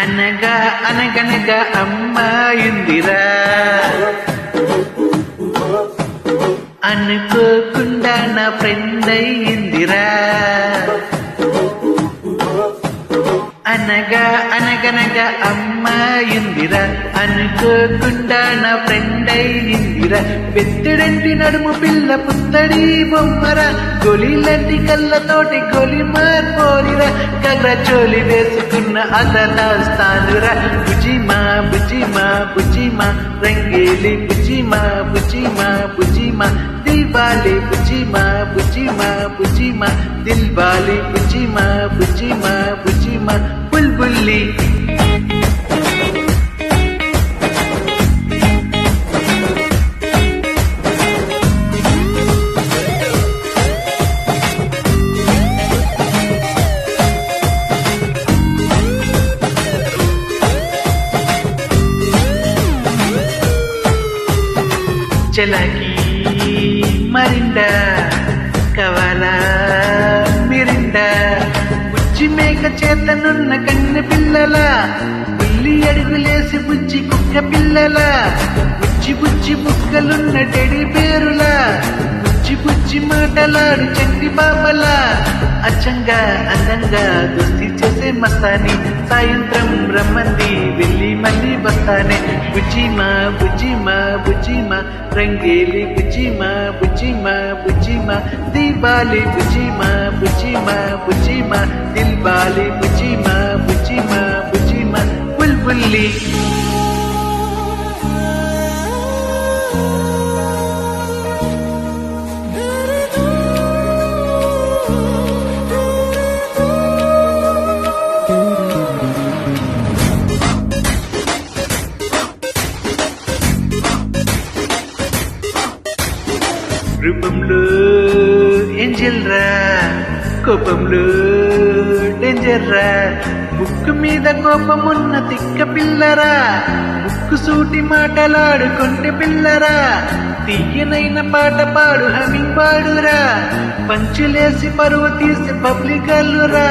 అనగా అనగనగా అమ్మాయిందిరా, అనుకోకుండా నా ఫ్రెండ్ అయ్యిందిరా. అనగా అనగనగా అమ్మాయిందిరా, అనుకోకుండా నా ఫ్రెండ్ అయ్యిందిరా. పెద్దడంటి నడుము పిల్ల పుత్తడి బొమ్మరా, గొలిలాంటి కళ్ళతోటి గొలి మార్పోలిరా. కగ్ర చోలి వేసుకున్న అదలాస్తానురా. బుజిమా బుజిమా బుజిమా రంగేలి బుజిమా బుజిమా బుజిమా దిల్వాలి బుజిమా బుజిమా బుజిమా దిల్వాలి బుజిమా బుజిమా బుజిమా బుల్బుల్లి. చలాకి మరిండా కవాలా మిరిండా, బుజ్జి మేక చేతనున్న కన్నె పిల్లల, బుల్లి అడుగులేసి బుజ్జి కుక్క పిల్లల, బుజ్జి బుజ్జి బుక్కలున్న టెడి పేరులా, బుజ్జి బుజ్జి మాటలాడు చంటి బాబలా. అచ్చంగా అందంగా దోస్తి చేసే మస్తాని, సాయంత్రం రమ్మంది వెళ్ళి మళ్ళీ వస్తానే. బుజ్జిమా బుజ్జిమా బుజ్జిమా రంగేలి బుజ్జిమా బుజ్జిమా బుజ్జిమా దీపాలి బుజ్జిమా బుజ్జిమా బుజ్జిమా దిల్బాలి బుజ్జిమా బుజ్జిమా బుజ్జిమా బుల్బుల్లి. రూపంలో ఏంజెల్ రా, కోపంలో డేంజర్ రా. ముక్కు మీద కోపమున్న తిక్క పిల్లరా, ముక్కు సూటి మాటలాడు కొంటె పిల్లరా. తీయనైన పాట పాడు హమింగ్ పాడురా, పంచులేసి పరువు తీసి పబ్లిక్ అల్లురా.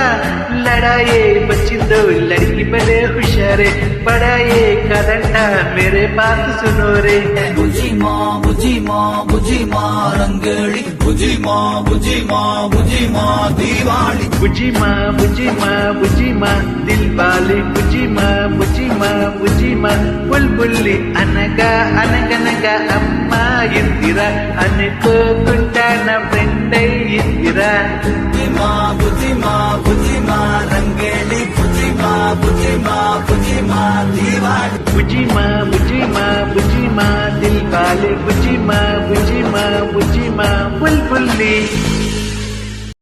లడాయే బచ్చిందో లడికి బడే హుషారే, బడాయే కదంట మేరే బాత్ సునోరే. బుజిమా బుజిమా బుజిమా రంగేళి బుజిమా బుజిమా బుజిమా దీవాలి బుజిమా బుజిమా బుజిమా దిల్బాలి బుజిమా బుజిమా బుజిమా బుల్బుల్లి. అనగా అనగనగా అమ్మాయిందిరా, అనుకోకుండా నా ఫ్రెండ్ అయ్యిందిరా. బుజిమా బుజిమా బుజిమా రంగేళి బుజిమా బుజిమా బుజిమా దీవాలి బుజిమా బుజిమా బుజిమా దిల్బాలి బుజిమా బుజిమా బుజిమా బుల్బుల్లి.